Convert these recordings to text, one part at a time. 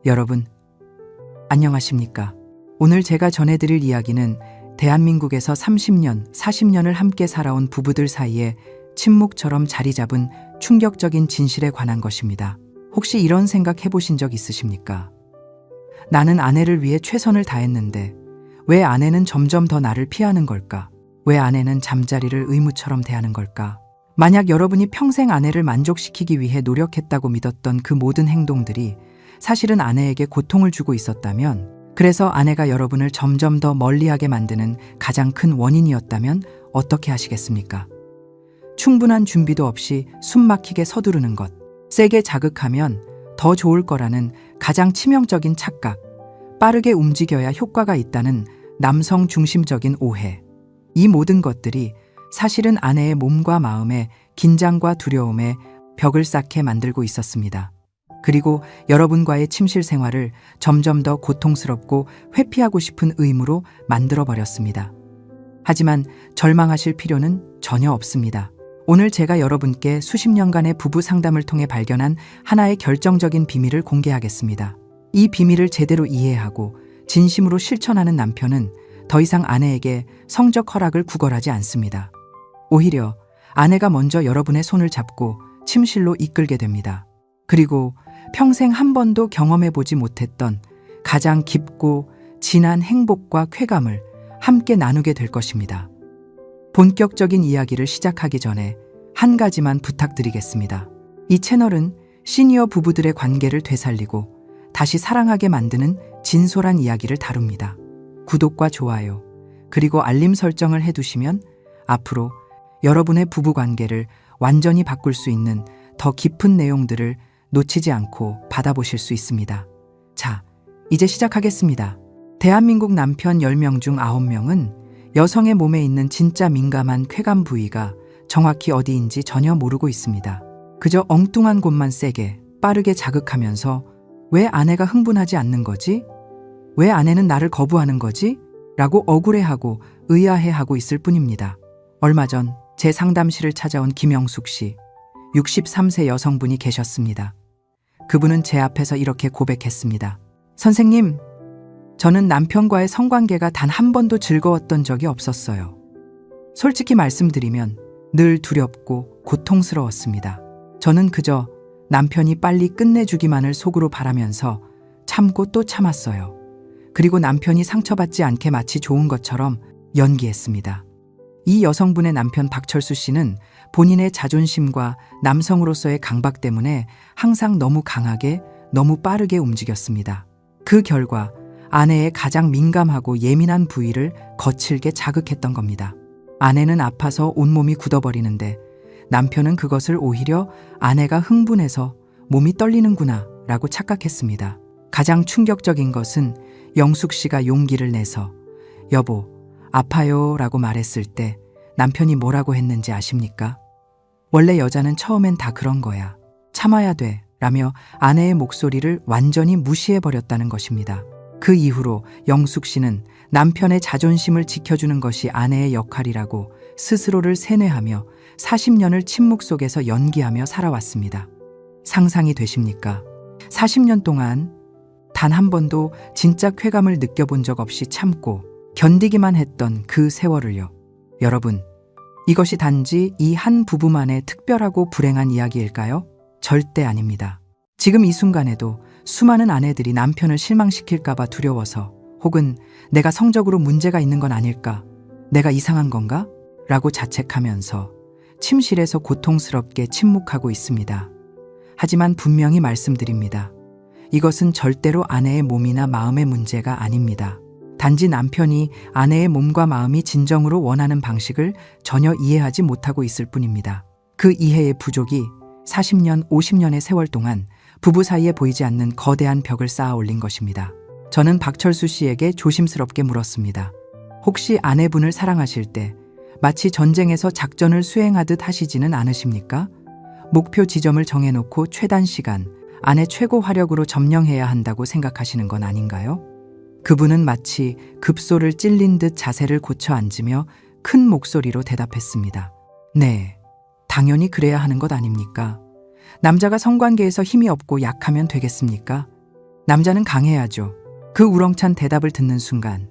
여러분, 안녕하십니까? 오늘 제가 전해드릴 이야기는 대한민국에서 30년, 40년을 함께 살아온 부부들 사이에 침묵처럼 자리 잡은 충격적인 진실에 관한 것입니다. 혹시 이런 생각 해보신 적 있으십니까? 나는 아내를 위해 최선을 다했는데 왜 아내는 점점 더 나를 피하는 걸까? 왜 아내는 잠자리를 의무처럼 대하는 걸까? 만약 여러분이 평생 아내를 만족시키기 위해 노력했다고 믿었던 그 모든 행동들이 사실은 아내에게 고통을 주고 있었다면, 그래서 아내가 여러분을 점점 더 멀리하게 만드는 가장 큰 원인이었다면 어떻게 하시겠습니까? 충분한 준비도 없이 숨막히게 서두르는 것, 세게 자극하면 더 좋을 거라는 가장 치명적인 착각, 빠르게 움직여야 효과가 있다는 남성 중심적인 오해, 이 모든 것들이 사실은 아내의 몸과 마음에 긴장과 두려움에 벽을 쌓게 만들고 있었습니다. 그리고 여러분과의 침실 생활을 점점 더 고통스럽고 회피하고 싶은 의무로 만들어버렸습니다. 하지만 절망하실 필요는 전혀 없습니다. 오늘 제가 여러분께 수십 년간의 부부 상담을 통해 발견한 하나의 결정적인 비밀을 공개하겠습니다. 이 비밀을 제대로 이해하고 진심으로 실천하는 남편은 더 이상 아내에게 성적 허락을 구걸하지 않습니다. 오히려 아내가 먼저 여러분의 손을 잡고 침실로 이끌게 됩니다. 그리고 평생 한 번도 경험해보지 못했던 가장 깊고 진한 행복과 쾌감을 함께 나누게 될 것입니다. 본격적인 이야기를 시작하기 전에 한 가지만 부탁드리겠습니다. 이 채널은 시니어 부부들의 관계를 되살리고 다시 사랑하게 만드는 진솔한 이야기를 다룹니다. 구독과 좋아요, 그리고 알림 설정을 해두시면 앞으로 여러분의 부부 관계를 완전히 바꿀 수 있는 더 깊은 내용들을 놓치지 않고 받아보실 수 있습니다. 자, 이제 시작하겠습니다. 대한민국 남편 10명 중 9명은 여성의 몸에 있는 진짜 민감한 쾌감 부위가 정확히 어디인지 전혀 모르고 있습니다. 그저 엉뚱한 곳만 세게, 빠르게 자극하면서 왜 아내가 흥분하지 않는 거지? 왜 아내는 나를 거부하는 거지? 라고 억울해하고 의아해하고 있을 뿐입니다. 얼마 전 제 상담실을 찾아온 김영숙 씨, 63세 여성분이 계셨습니다. 그분은 제 앞에서 이렇게 고백했습니다. 선생님, 저는 남편과의 성관계가 단 한 번도 즐거웠던 적이 없었어요. 솔직히 말씀드리면 늘 두렵고 고통스러웠습니다. 저는 그저 남편이 빨리 끝내주기만을 속으로 바라면서 참고 또 참았어요. 그리고 남편이 상처받지 않게 마치 좋은 것처럼 연기했습니다. 이 여성분의 남편 박철수 씨는 본인의 자존심과 남성으로서의 강박 때문에 항상 너무 강하게, 너무 빠르게 움직였습니다. 그 결과 아내의 가장 민감하고 예민한 부위를 거칠게 자극했던 겁니다. 아내는 아파서 온몸이 굳어버리는데 남편은 그것을 오히려 아내가 흥분해서 몸이 떨리는구나 라고 착각했습니다. 가장 충격적인 것은 영숙 씨가 용기를 내서 여보, 아파요 라고 말했을 때 남편이 뭐라고 했는지 아십니까? 원래 여자는 처음엔 다 그런 거야. 참아야 돼 라며 아내의 목소리를 완전히 무시해버렸다는 것입니다. 그 이후로 영숙 씨는 남편의 자존심을 지켜주는 것이 아내의 역할이라고 스스로를 세뇌하며 40년을 침묵 속에서 연기하며 살아왔습니다. 상상이 되십니까? 40년 동안 단 한 번도 진짜 쾌감을 느껴본 적 없이 참고 견디기만 했던 그 세월을요. 여러분, 이것이 단지 이 한 부부만의 특별하고 불행한 이야기일까요? 절대 아닙니다. 지금 이 순간에도 수많은 아내들이 남편을 실망시킬까봐 두려워서, 혹은 내가 성적으로 문제가 있는 건 아닐까? 내가 이상한 건가? 라고 자책하면서 침실에서 고통스럽게 침묵하고 있습니다. 하지만 분명히 말씀드립니다. 이것은 절대로 아내의 몸이나 마음의 문제가 아닙니다. 단지 남편이 아내의 몸과 마음이 진정으로 원하는 방식을 전혀 이해하지 못하고 있을 뿐입니다. 그 이해의 부족이 40년, 50년의 세월 동안 부부 사이에 보이지 않는 거대한 벽을 쌓아 올린 것입니다. 저는 박철수 씨에게 조심스럽게 물었습니다. 혹시 아내분을 사랑하실 때 마치 전쟁에서 작전을 수행하듯 하시지는 않으십니까? 목표 지점을 정해놓고 최단 시간, 아내 최고 화력으로 점령해야 한다고 생각하시는 건 아닌가요? 그분은 마치 급소를 찔린 듯 자세를 고쳐 앉으며 큰 목소리로 대답했습니다. 네, 당연히 그래야 하는 것 아닙니까? 남자가 성관계에서 힘이 없고 약하면 되겠습니까? 남자는 강해야죠. 그 우렁찬 대답을 듣는 순간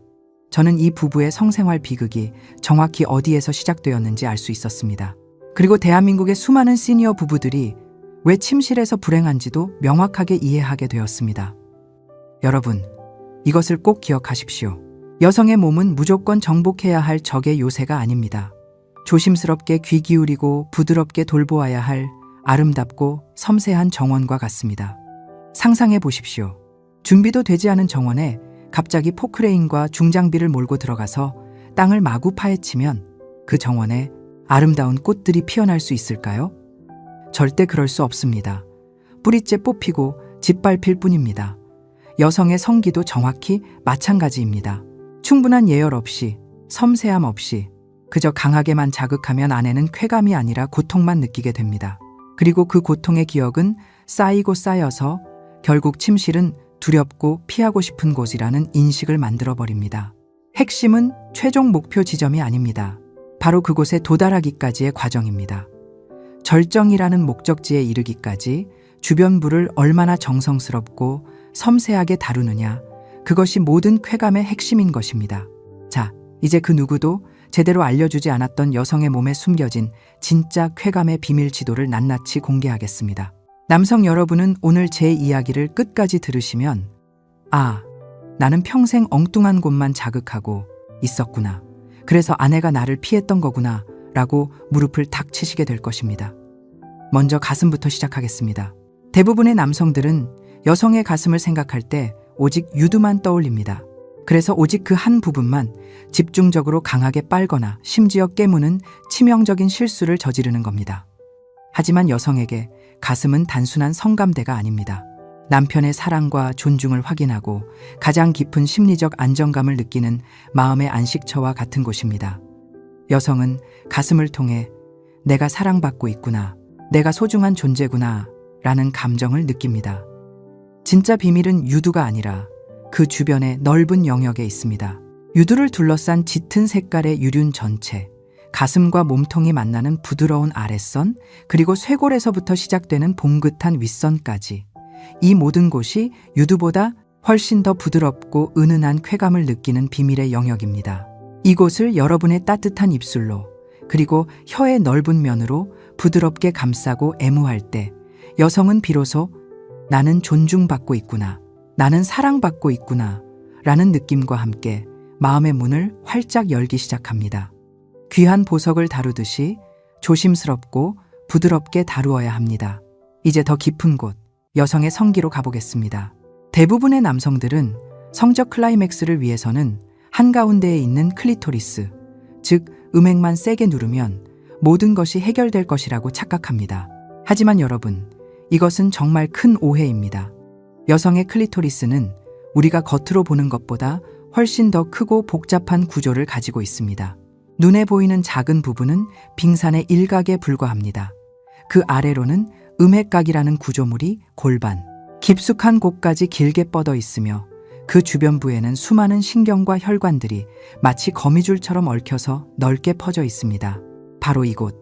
저는 이 부부의 성생활 비극이 정확히 어디에서 시작되었는지 알 수 있었습니다. 그리고 대한민국의 수많은 시니어 부부들이 왜 침실에서 불행한지도 명확하게 이해하게 되었습니다. 여러분, 이것을 꼭 기억하십시오. 여성의 몸은 무조건 정복해야 할 적의 요새가 아닙니다. 조심스럽게 귀 기울이고 부드럽게 돌보아야 할 아름답고 섬세한 정원과 같습니다. 상상해 보십시오. 준비도 되지 않은 정원에 갑자기 포크레인과 중장비를 몰고 들어가서 땅을 마구 파헤치면 그 정원에 아름다운 꽃들이 피어날 수 있을까요? 절대 그럴 수 없습니다. 뿌리째 뽑히고 짓밟힐 뿐입니다. 여성의 성기도 정확히 마찬가지입니다. 충분한 예열 없이, 섬세함 없이 그저 강하게만 자극하면 아내는 쾌감이 아니라 고통만 느끼게 됩니다. 그리고 그 고통의 기억은 쌓이고 쌓여서 결국 침실은 두렵고 피하고 싶은 곳이라는 인식을 만들어버립니다. 핵심은 최종 목표 지점이 아닙니다. 바로 그곳에 도달하기까지의 과정입니다. 절정이라는 목적지에 이르기까지 주변부를 얼마나 정성스럽고 섬세하게 다루느냐, 그것이 모든 쾌감의 핵심인 것입니다. 자, 이제 그 누구도 제대로 알려주지 않았던 여성의 몸에 숨겨진 진짜 쾌감의 비밀 지도를 낱낱이 공개하겠습니다. 남성 여러분은 오늘 제 이야기를 끝까지 들으시면 아, 나는 평생 엉뚱한 곳만 자극하고 있었구나. 그래서 아내가 나를 피했던 거구나 라고 무릎을 탁 치시게 될 것입니다. 먼저 가슴부터 시작하겠습니다. 대부분의 남성들은 여성의 가슴을 생각할 때 오직 유두만 떠올립니다. 그래서 오직 그 한 부분만 집중적으로 강하게 빨거나 심지어 깨무는 치명적인 실수를 저지르는 겁니다. 하지만 여성에게 가슴은 단순한 성감대가 아닙니다. 남편의 사랑과 존중을 확인하고 가장 깊은 심리적 안정감을 느끼는 마음의 안식처와 같은 곳입니다. 여성은 가슴을 통해 내가 사랑받고 있구나, 내가 소중한 존재구나 라는 감정을 느낍니다. 진짜 비밀은 유두가 아니라 그 주변의 넓은 영역에 있습니다. 유두를 둘러싼 짙은 색깔의 유륜 전체, 가슴과 몸통이 만나는 부드러운 아랫선, 그리고 쇄골에서부터 시작되는 봉긋한 윗선까지 이 모든 곳이 유두보다 훨씬 더 부드럽고 은은한 쾌감을 느끼는 비밀의 영역입니다. 이곳을 여러분의 따뜻한 입술로 그리고 혀의 넓은 면으로 부드럽게 감싸고 애무할 때 여성은 비로소 나는 존중받고 있구나, 나는 사랑받고 있구나 라는 느낌과 함께 마음의 문을 활짝 열기 시작합니다. 귀한 보석을 다루듯이 조심스럽고 부드럽게 다루어야 합니다. 이제 더 깊은 곳, 여성의 성기로 가보겠습니다. 대부분의 남성들은 성적 클라이맥스를 위해서는 한가운데에 있는 클리토리스, 즉 음액만 세게 누르면 모든 것이 해결될 것이라고 착각합니다. 하지만 여러분, 이것은 정말 큰 오해입니다. 여성의 클리토리스는 우리가 겉으로 보는 것보다 훨씬 더 크고 복잡한 구조를 가지고 있습니다. 눈에 보이는 작은 부분은 빙산의 일각에 불과합니다. 그 아래로는 음핵각이라는 구조물이 골반, 깊숙한 곳까지 길게 뻗어 있으며 그 주변부에는 수많은 신경과 혈관들이 마치 거미줄처럼 얽혀서 넓게 퍼져 있습니다. 바로 이곳,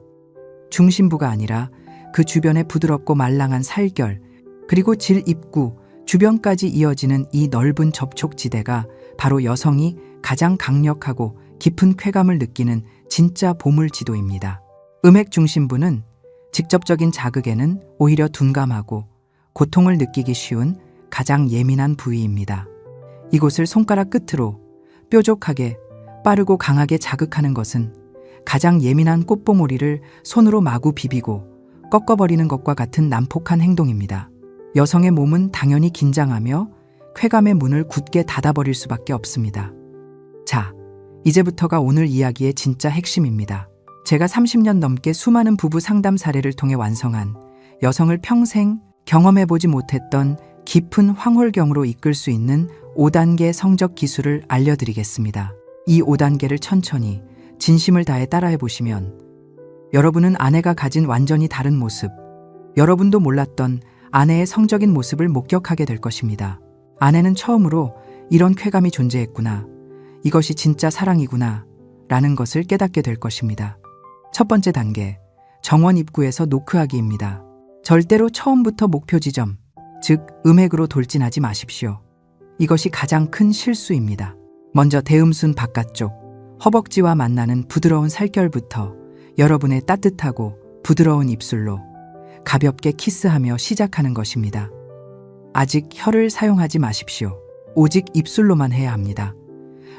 중심부가 아니라 그 주변의 부드럽고 말랑한 살결, 그리고 질 입구, 주변까지 이어지는 이 넓은 접촉지대가 바로 여성이 가장 강력하고 깊은 쾌감을 느끼는 진짜 보물지도입니다. 음핵 중심부는 직접적인 자극에는 오히려 둔감하고 고통을 느끼기 쉬운 가장 예민한 부위입니다. 이곳을 손가락 끝으로 뾰족하게 빠르고 강하게 자극하는 것은 가장 예민한 꽃봉오리를 손으로 마구 비비고 꺾어버리는 것과 같은 난폭한 행동입니다. 여성의 몸은 당연히 긴장하며 쾌감의 문을 굳게 닫아버릴 수밖에 없습니다. 자, 이제부터가 오늘 이야기의 진짜 핵심입니다. 제가 30년 넘게 수많은 부부 상담 사례를 통해 완성한 여성을 평생 경험해보지 못했던 깊은 황홀경으로 이끌 수 있는 5단계 성적 기술을 알려드리겠습니다. 이 5단계를 천천히 진심을 다해 따라해보시면 여러분은 아내가 가진 완전히 다른 모습, 여러분도 몰랐던 아내의 성적인 모습을 목격하게 될 것입니다. 아내는 처음으로 이런 쾌감이 존재했구나, 이것이 진짜 사랑이구나 라는 것을 깨닫게 될 것입니다. 첫 번째 단계, 정원 입구에서 노크하기입니다. 절대로 처음부터 목표 지점, 즉 음액으로 돌진하지 마십시오. 이것이 가장 큰 실수입니다. 먼저 대음순 바깥쪽, 허벅지와 만나는 부드러운 살결부터 여러분의 따뜻하고 부드러운 입술로 가볍게 키스하며 시작하는 것입니다. 아직 혀를 사용하지 마십시오. 오직 입술로만 해야 합니다.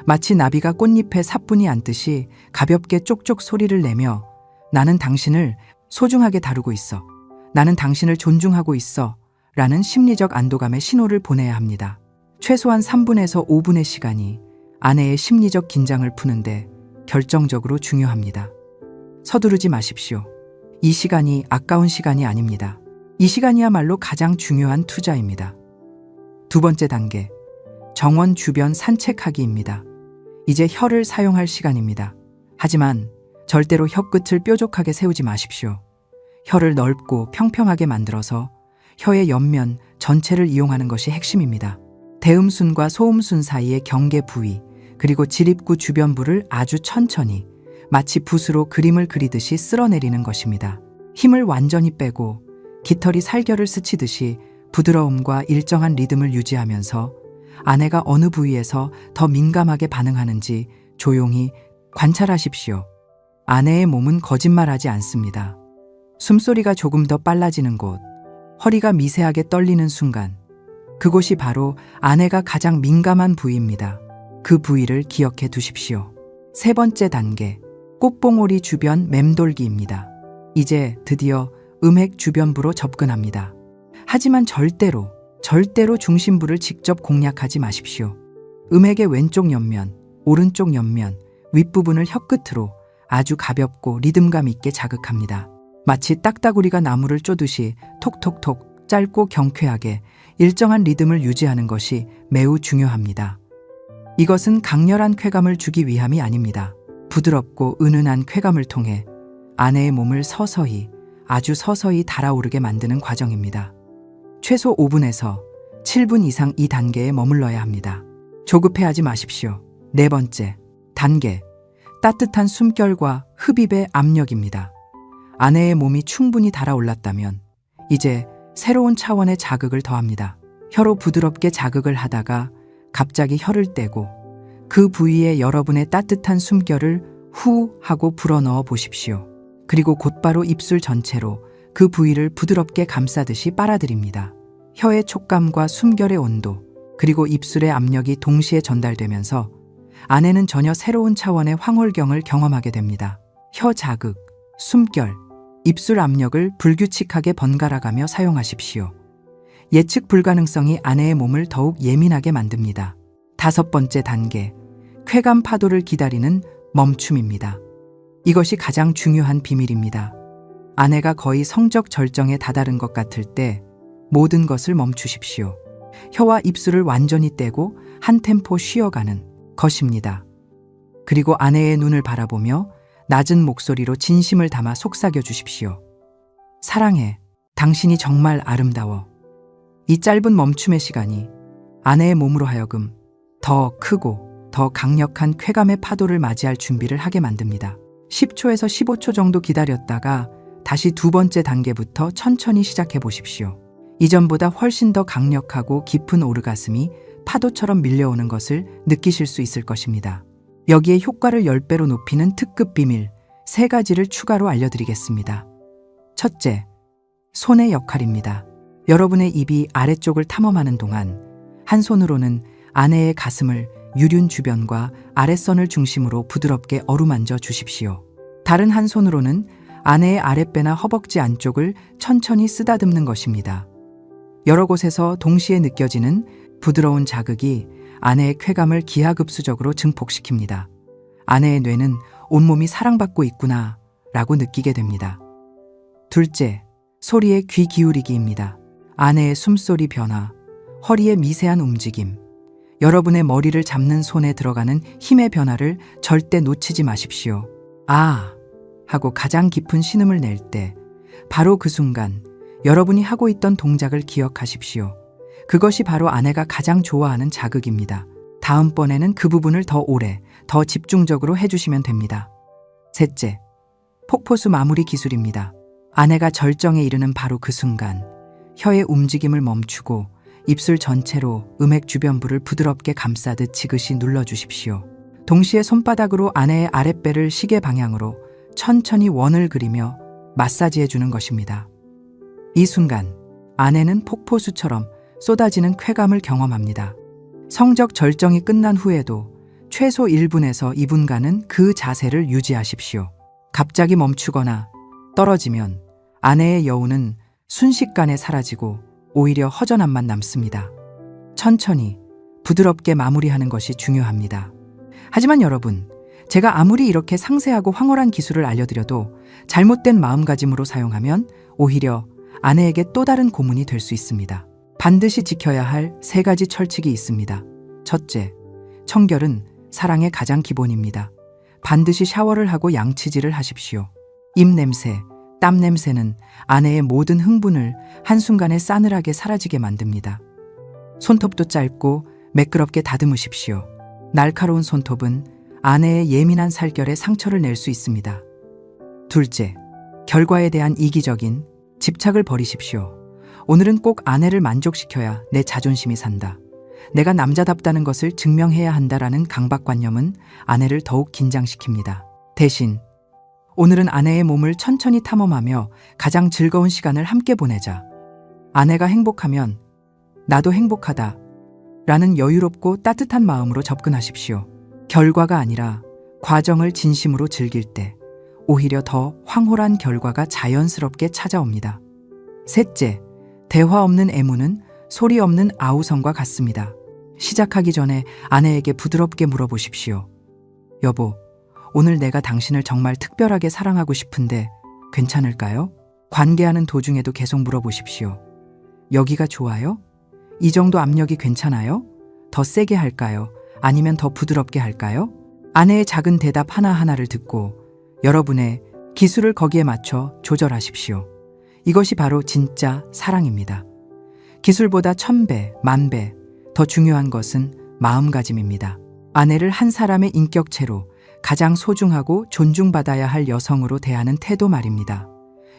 마치 나비가 꽃잎에 사뿐히 앉듯이 가볍게 쪽쪽 소리를 내며 나는 당신을 소중하게 다루고 있어. 나는 당신을 존중하고 있어. 라는 심리적 안도감의 신호를 보내야 합니다. 최소한 3분에서 5분의 시간이 아내의 심리적 긴장을 푸는데 결정적으로 중요합니다. 서두르지 마십시오. 이 시간이 아까운 시간이 아닙니다. 이 시간이야말로 가장 중요한 투자입니다. 두 번째 단계, 정원 주변 산책하기입니다. 이제 혀를 사용할 시간입니다. 하지만 절대로 혀끝을 뾰족하게 세우지 마십시오. 혀를 넓고 평평하게 만들어서 혀의 옆면 전체를 이용하는 것이 핵심입니다. 대음순과 소음순 사이의 경계 부위, 그리고 지립구 주변부를 아주 천천히 마치 붓으로 그림을 그리듯이 쓸어내리는 것입니다. 힘을 완전히 빼고 깃털이 살결을 스치듯이 부드러움과 일정한 리듬을 유지하면서 아내가 어느 부위에서 더 민감하게 반응하는지 조용히 관찰하십시오. 아내의 몸은 거짓말하지 않습니다. 숨소리가 조금 더 빨라지는 곳, 허리가 미세하게 떨리는 순간, 그곳이 바로 아내가 가장 민감한 부위입니다. 그 부위를 기억해 두십시오. 세 번째 단계, 꽃봉오리 주변 맴돌기입니다. 이제 드디어 음핵 주변부로 접근합니다. 하지만 절대로 중심부를 직접 공략하지 마십시오. 음핵의 왼쪽 옆면, 오른쪽 옆면, 윗부분을 혀끝으로 아주 가볍고 리듬감 있게 자극합니다. 마치 딱따구리가 나무를 쪼듯이 톡톡톡 짧고 경쾌하게 일정한 리듬을 유지하는 것이 매우 중요합니다. 이것은 강렬한 쾌감을 주기 위함이 아닙니다. 부드럽고 은은한 쾌감을 통해 아내의 몸을 서서히, 아주 서서히 달아오르게 만드는 과정입니다. 최소 5분에서 7분 이상 이 단계에 머물러야 합니다. 조급해하지 마십시오. 네 번째 단계, 따뜻한 숨결과 흡입의 압력입니다. 아내의 몸이 충분히 달아올랐다면 이제 새로운 차원의 자극을 더합니다. 혀로 부드럽게 자극을 하다가 갑자기 혀를 떼고 그 부위에 여러분의 따뜻한 숨결을 후 하고 불어넣어 보십시오. 그리고 곧바로 입술 전체로 그 부위를 부드럽게 감싸듯이 빨아들입니다. 혀의 촉감과 숨결의 온도, 그리고 입술의 압력이 동시에 전달되면서 아내는 전혀 새로운 차원의 황홀경을 경험하게 됩니다. 혀 자극, 숨결, 입술 압력을 불규칙하게 번갈아가며 사용하십시오. 예측 불가능성이 아내의 몸을 더욱 예민하게 만듭니다. 다섯 번째 단계, 쾌감 파도를 기다리는 멈춤입니다. 이것이 가장 중요한 비밀입니다. 아내가 거의 성적 절정에 다다른 것 같을 때 모든 것을 멈추십시오. 혀와 입술을 완전히 떼고 한 템포 쉬어가는 것입니다. 그리고 아내의 눈을 바라보며 낮은 목소리로 진심을 담아 속삭여 주십시오. 사랑해. 당신이 정말 아름다워. 이 짧은 멈춤의 시간이 아내의 몸으로 하여금 더 크고 더 강력한 쾌감의 파도를 맞이할 준비를 하게 만듭니다. 10초에서 15초 정도 기다렸다가 다시 두 번째 단계부터 천천히 시작해 보십시오. 이전보다 훨씬 더 강력하고 깊은 오르가슴이 파도처럼 밀려오는 것을 느끼실 수 있을 것입니다. 여기에 효과를 10배로 높이는 특급 비밀 3가지를 추가로 알려드리겠습니다. 첫째, 손의 역할입니다. 여러분의 입이 아래쪽을 탐험하는 동안 한 손으로는 아내의 가슴을 유륜 주변과 아랫선을 중심으로 부드럽게 어루만져 주십시오. 다른 한 손으로는 아내의 아랫배나 허벅지 안쪽을 천천히 쓰다듬는 것입니다. 여러 곳에서 동시에 느껴지는 부드러운 자극이 아내의 쾌감을 기하급수적으로 증폭시킵니다. 아내의 뇌는 온몸이 사랑받고 있구나 라고 느끼게 됩니다. 둘째, 소리에 귀 기울이기입니다. 아내의 숨소리 변화, 허리의 미세한 움직임, 여러분의 머리를 잡는 손에 들어가는 힘의 변화를 절대 놓치지 마십시오. 아! 하고 가장 깊은 신음을 낼 때 바로 그 순간 여러분이 하고 있던 동작을 기억하십시오. 그것이 바로 아내가 가장 좋아하는 자극입니다. 다음번에는 그 부분을 더 오래, 더 집중적으로 해주시면 됩니다. 셋째, 폭포수 마무리 기술입니다. 아내가 절정에 이르는 바로 그 순간 혀의 움직임을 멈추고 입술 전체로 음액 주변부를 부드럽게 감싸듯 지그시 눌러주십시오. 동시에 손바닥으로 아내의 아랫배를 시계 방향으로 천천히 원을 그리며 마사지해 주는 것입니다. 이 순간 아내는 폭포수처럼 쏟아지는 쾌감을 경험합니다. 성적 절정이 끝난 후에도 최소 1분에서 2분간은 그 자세를 유지하십시오. 갑자기 멈추거나 떨어지면 아내의 여우는 순식간에 사라지고 오히려 허전함만 남습니다. 천천히 부드럽게 마무리하는 것이 중요합니다. 하지만 여러분, 제가 아무리 이렇게 상세하고 황홀한 기술을 알려드려도 잘못된 마음가짐으로 사용하면 오히려 아내에게 또 다른 고문이 될 수 있습니다. 반드시 지켜야 할 3가지 철칙이 있습니다. 첫째, 청결은 사랑의 가장 기본입니다. 반드시 샤워를 하고 양치질을 하십시오. 입냄새, 땀냄새는 아내의 모든 흥분을 한순간에 싸늘하게 사라지게 만듭니다. 손톱도 짧고 매끄럽게 다듬으십시오. 날카로운 손톱은 아내의 예민한 살결에 상처를 낼 수 있습니다. 둘째, 결과에 대한 이기적인 집착을 버리십시오. 오늘은 꼭 아내를 만족시켜야 내 자존심이 산다. 내가 남자답다는 것을 증명해야 한다라는 강박관념은 아내를 더욱 긴장시킵니다. 대신 오늘은 아내의 몸을 천천히 탐험하며 가장 즐거운 시간을 함께 보내자. 아내가 행복하면 나도 행복하다 라는 여유롭고 따뜻한 마음으로 접근하십시오. 결과가 아니라 과정을 진심으로 즐길 때 오히려 더 황홀한 결과가 자연스럽게 찾아옵니다. 셋째, 대화 없는 애무는 소리 없는 아우성과 같습니다. 시작하기 전에 아내에게 부드럽게 물어보십시오. 여보, 오늘 내가 당신을 정말 특별하게 사랑하고 싶은데 괜찮을까요? 관계하는 도중에도 계속 물어보십시오. 여기가 좋아요? 이 정도 압력이 괜찮아요? 더 세게 할까요? 아니면 더 부드럽게 할까요? 아내의 작은 대답 하나하나를 듣고 여러분의 기술을 거기에 맞춰 조절하십시오. 이것이 바로 진짜 사랑입니다. 기술보다 1000배, 10,000배 더 중요한 것은 마음가짐입니다. 아내를 한 사람의 인격체로 가장 소중하고 존중받아야 할 여성으로 대하는 태도 말입니다.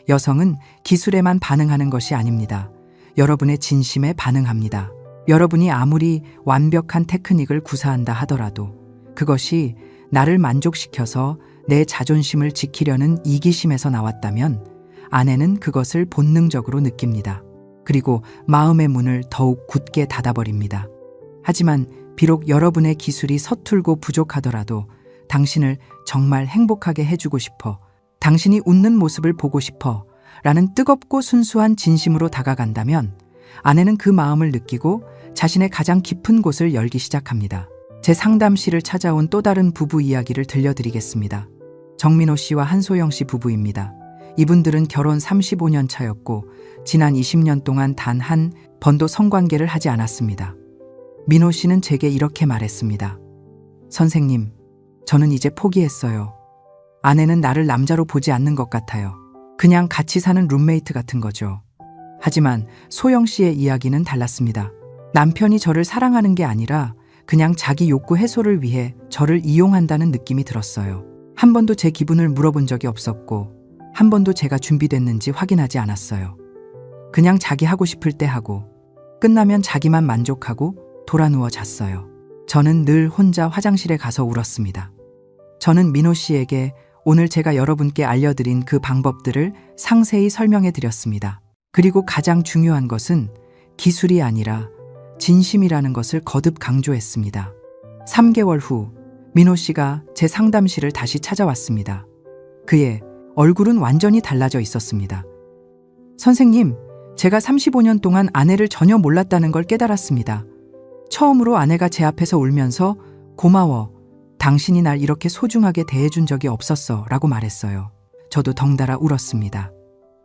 여성은 기술에만 반응하는 것이 아닙니다. 여러분의 진심에 반응합니다. 여러분이 아무리 완벽한 테크닉을 구사한다 하더라도 그것이 나를 만족시켜서 내 자존심을 지키려는 이기심에서 나왔다면 아내는 그것을 본능적으로 느낍니다. 그리고 마음의 문을 더욱 굳게 닫아버립니다. 하지만 비록 여러분의 기술이 서툴고 부족하더라도 당신을 정말 행복하게 해주고 싶어, 당신이 웃는 모습을 보고 싶어 라는 뜨겁고 순수한 진심으로 다가간다면 아내는 그 마음을 느끼고 자신의 가장 깊은 곳을 열기 시작합니다. 제 상담실을 찾아온 또 다른 부부 이야기를 들려드리겠습니다. 정민호 씨와 한소영 씨 부부입니다. 이분들은 결혼 35년 차였고 지난 20년 동안 단 한 번도 성관계를 하지 않았습니다. 민호 씨는 제게 이렇게 말했습니다. 선생님, 저는 이제 포기했어요. 아내는 나를 남자로 보지 않는 것 같아요. 그냥 같이 사는 룸메이트 같은 거죠. 하지만 소영 씨의 이야기는 달랐습니다. 남편이 저를 사랑하는 게 아니라 그냥 자기 욕구 해소를 위해 저를 이용한다는 느낌이 들었어요. 한 번도 제 기분을 물어본 적이 없었고 한 번도 제가 준비됐는지 확인하지 않았어요. 그냥 자기 하고 싶을 때 하고 끝나면 자기만 만족하고 돌아누워 잤어요. 저는 늘 혼자 화장실에 가서 울었습니다. 저는 민호 씨에게 오늘 제가 여러분께 알려드린 그 방법들을 상세히 설명해 드렸습니다. 그리고 가장 중요한 것은 기술이 아니라 진심이라는 것을 거듭 강조했습니다. 3개월 후 민호 씨가 제 상담실을 다시 찾아왔습니다. 그의 얼굴은 완전히 달라져 있었습니다. 선생님, 제가 35년 동안 아내를 전혀 몰랐다는 걸 깨달았습니다. 처음으로 아내가 제 앞에서 울면서 고마워, 당신이 날 이렇게 소중하게 대해준 적이 없었어 라고 말했어요. 저도 덩달아 울었습니다.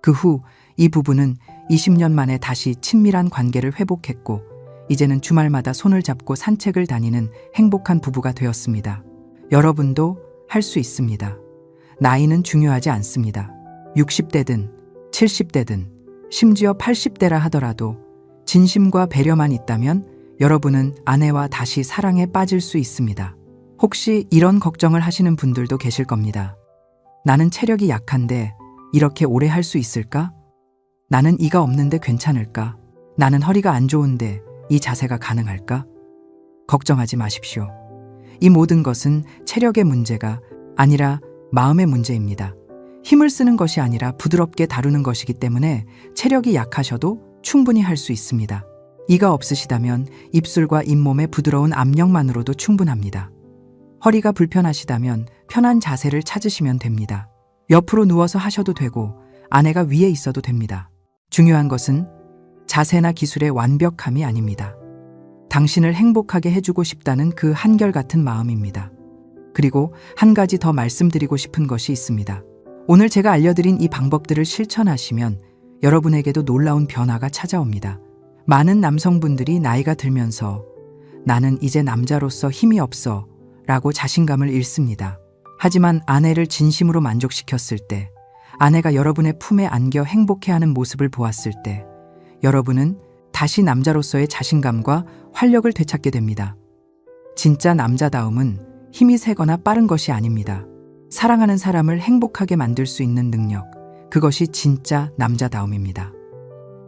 그 후 이 부부는 20년 만에 다시 친밀한 관계를 회복했고 이제는 주말마다 손을 잡고 산책을 다니는 행복한 부부가 되었습니다. 여러분도 할 수 있습니다. 나이는 중요하지 않습니다. 60대든 70대든 심지어 80대라 하더라도 진심과 배려만 있다면 여러분은 아내와 다시 사랑에 빠질 수 있습니다. 혹시 이런 걱정을 하시는 분들도 계실 겁니다. 나는 체력이 약한데 이렇게 오래 할 수 있을까? 나는 이가 없는데 괜찮을까? 나는 허리가 안 좋은데 이 자세가 가능할까? 걱정하지 마십시오. 이 모든 것은 체력의 문제가 아니라 마음의 문제입니다. 힘을 쓰는 것이 아니라 부드럽게 다루는 것이기 때문에 체력이 약하셔도 충분히 할 수 있습니다. 이가 없으시다면 입술과 잇몸의 부드러운 압력만으로도 충분합니다. 허리가 불편하시다면 편한 자세를 찾으시면 됩니다. 옆으로 누워서 하셔도 되고 아내가 위에 있어도 됩니다. 중요한 것은 자세나 기술의 완벽함이 아닙니다. 당신을 행복하게 해주고 싶다는 그 한결같은 마음입니다. 그리고 한 가지 더 말씀드리고 싶은 것이 있습니다. 오늘 제가 알려드린 이 방법들을 실천하시면 여러분에게도 놀라운 변화가 찾아옵니다. 많은 남성분들이 나이가 들면서 나는 이제 남자로서 힘이 없어 라고 자신감을 잃습니다. 하지만 아내를 진심으로 만족시켰을 때, 아내가 여러분의 품에 안겨 행복해하는 모습을 보았을 때 여러분은 다시 남자로서의 자신감과 활력을 되찾게 됩니다. 진짜 남자다움은 힘이 세거나 빠른 것이 아닙니다. 사랑하는 사람을 행복하게 만들 수 있는 능력, 그것이 진짜 남자다움입니다.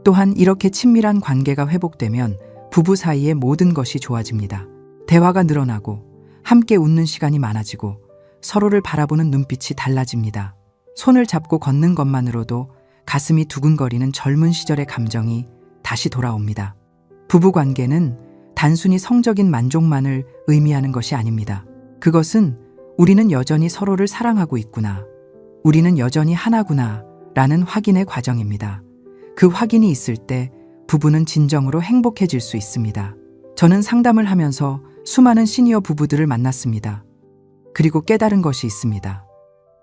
또한 이렇게 친밀한 관계가 회복되면 부부 사이의 모든 것이 좋아집니다. 대화가 늘어나고 함께 웃는 시간이 많아지고 서로를 바라보는 눈빛이 달라집니다. 손을 잡고 걷는 것만으로도 가슴이 두근거리는 젊은 시절의 감정이 다시 돌아옵니다. 부부 관계는 단순히 성적인 만족만을 의미하는 것이 아닙니다. 그것은 우리는 여전히 서로를 사랑하고 있구나, 우리는 여전히 하나구나 라는 확인의 과정입니다. 그 확인이 있을 때 부부는 진정으로 행복해질 수 있습니다. 저는 상담을 하면서 수많은 시니어 부부들을 만났습니다. 그리고 깨달은 것이 있습니다.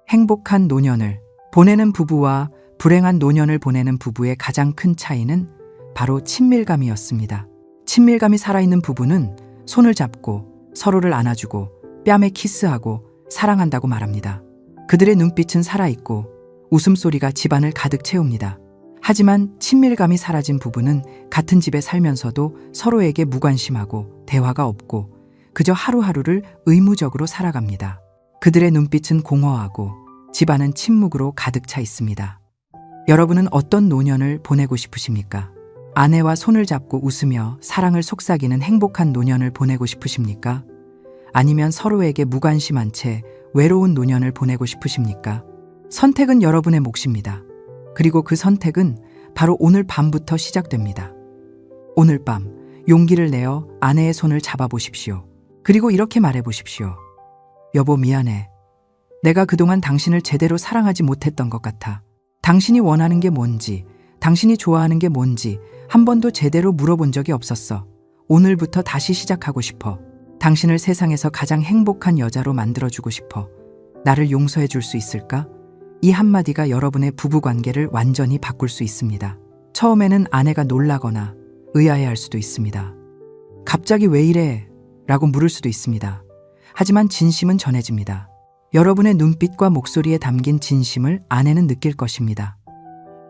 행복한 노년을 보내는 부부와 불행한 노년을 보내는 부부의 가장 큰 차이는 바로 친밀감이었습니다. 친밀감이 살아있는 부부는 손을 잡고 서로를 안아주고 뺨에 키스하고 사랑한다고 말합니다. 그들의 눈빛은 살아있고 웃음소리가 집안을 가득 채웁니다. 하지만 친밀감이 사라진 부부는 같은 집에 살면서도 서로에게 무관심하고 대화가 없고 그저 하루하루를 의무적으로 살아갑니다. 그들의 눈빛은 공허하고 집안은 침묵으로 가득 차 있습니다. 여러분은 어떤 노년을 보내고 싶으십니까? 아내와 손을 잡고 웃으며 사랑을 속삭이는 행복한 노년을 보내고 싶으십니까? 아니면 서로에게 무관심한 채 외로운 노년을 보내고 싶으십니까? 선택은 여러분의 몫입니다. 그리고 그 선택은 바로 오늘 밤부터 시작됩니다. 오늘 밤 용기를 내어 아내의 손을 잡아보십시오. 그리고 이렇게 말해보십시오. 여보, 미안해. 내가 그동안 당신을 제대로 사랑하지 못했던 것 같아. 당신이 원하는 게 뭔지, 당신이 좋아하는 게 뭔지 한 번도 제대로 물어본 적이 없었어. 오늘부터 다시 시작하고 싶어. 당신을 세상에서 가장 행복한 여자로 만들어주고 싶어. 나를 용서해 줄 수 있을까? 이 한마디가 여러분의 부부관계를 완전히 바꿀 수 있습니다. 처음에는 아내가 놀라거나 의아해할 수도 있습니다. 갑자기 왜 이래? 라고 물을 수도 있습니다. 하지만 진심은 전해집니다. 여러분의 눈빛과 목소리에 담긴 진심을 아내는 느낄 것입니다.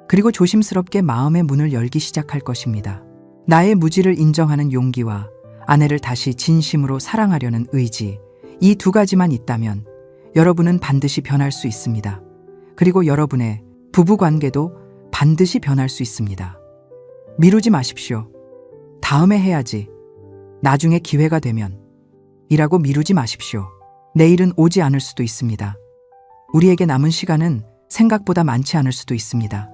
그리고 조심스럽게 마음의 문을 열기 시작할 것입니다. 나의 무지를 인정하는 용기와 아내를 다시 진심으로 사랑하려는 의지, 이 두 가지만 있다면 여러분은 반드시 변할 수 있습니다. 그리고 여러분의 부부관계도 반드시 변할 수 있습니다. 미루지 마십시오. 다음에 해야지. 나중에 기회가 되면. 이라고 미루지 마십시오. 내일은 오지 않을 수도 있습니다. 우리에게 남은 시간은 생각보다 많지 않을 수도 있습니다.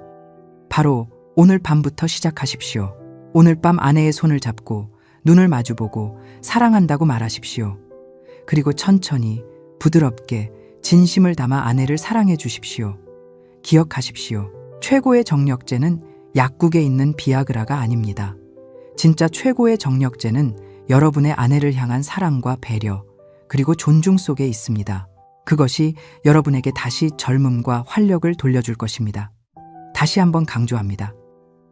바로 오늘 밤부터 시작하십시오. 오늘 밤 아내의 손을 잡고 눈을 마주보고 사랑한다고 말하십시오. 그리고 천천히 부드럽게 진심을 담아 아내를 사랑해 주십시오. 기억하십시오. 최고의 정력제는 약국에 있는 비아그라가 아닙니다. 진짜 최고의 정력제는 여러분의 아내를 향한 사랑과 배려, 그리고 존중 속에 있습니다. 그것이 여러분에게 다시 젊음과 활력을 돌려줄 것입니다. 다시 한번 강조합니다.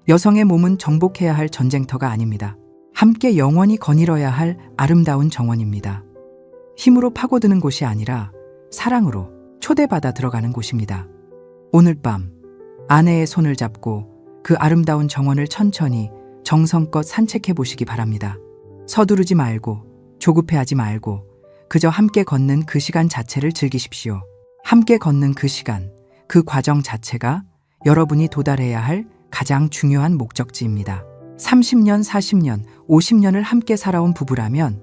여성의 몸은 정복해야 할 전쟁터가 아닙니다. 함께 영원히 거닐어야 할 아름다운 정원입니다. 힘으로 파고드는 곳이 아니라 사랑으로 초대받아 들어가는 곳입니다. 오늘 밤 아내의 손을 잡고 그 아름다운 정원을 천천히 정성껏 산책해 보시기 바랍니다. 서두르지 말고 조급해하지 말고 그저 함께 걷는 그 시간 자체를 즐기십시오. 함께 걷는 그 시간, 그 과정 자체가 여러분이 도달해야 할 가장 중요한 목적지입니다. 30년, 40년, 50년을 함께 살아온 부부라면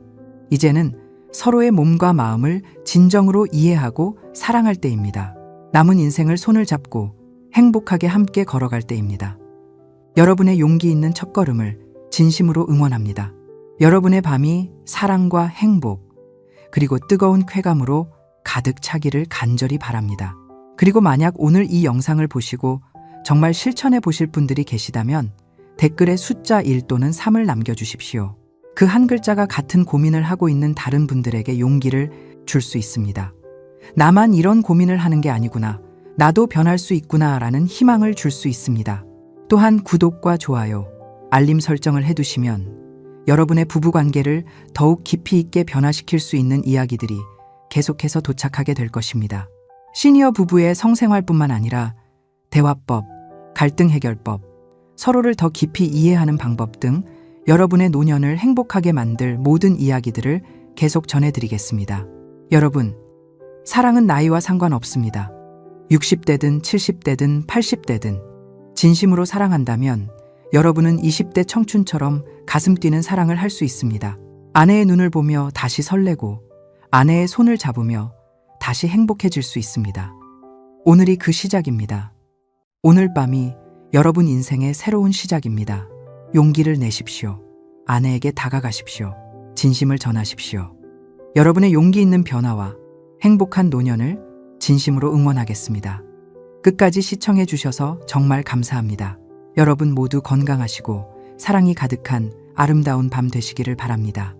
이제는 서로의 몸과 마음을 진정으로 이해하고 사랑할 때입니다. 남은 인생을 손을 잡고 행복하게 함께 걸어갈 때입니다. 여러분의 용기 있는 첫걸음을 진심으로 응원합니다. 여러분의 밤이 사랑과 행복, 그리고 뜨거운 쾌감으로 가득 차기를 간절히 바랍니다. 그리고 만약 오늘 이 영상을 보시고 정말 실천해 보실 분들이 계시다면 댓글에 숫자 1 또는 3을 남겨주십시오. 그 한 글자가 같은 고민을 하고 있는 다른 분들에게 용기를 줄 수 있습니다. 나만 이런 고민을 하는 게 아니구나, 나도 변할 수 있구나 라는 희망을 줄 수 있습니다. 또한 구독과 좋아요, 알림 설정을 해두시면 여러분의 부부관계를 더욱 깊이 있게 변화시킬 수 있는 이야기들이 계속해서 도착하게 될 것입니다. 시니어 부부의 성생활뿐만 아니라 대화법, 갈등 해결법, 서로를 더 깊이 이해하는 방법 등 여러분의 노년을 행복하게 만들 모든 이야기들을 계속 전해드리겠습니다. 여러분, 사랑은 나이와 상관없습니다. 60대든 70대든 80대든 진심으로 사랑한다면 여러분은 20대 청춘처럼 가슴 뛰는 사랑을 할 수 있습니다. 아내의 눈을 보며 다시 설레고 아내의 손을 잡으며 다시 행복해질 수 있습니다. 오늘이 그 시작입니다. 오늘 밤이 여러분 인생의 새로운 시작입니다. 용기를 내십시오. 아내에게 다가가십시오. 진심을 전하십시오. 여러분의 용기 있는 변화와 행복한 노년을 진심으로 응원하겠습니다. 끝까지 시청해 주셔서 정말 감사합니다. 여러분 모두 건강하시고 사랑이 가득한 아름다운 밤 되시기를 바랍니다.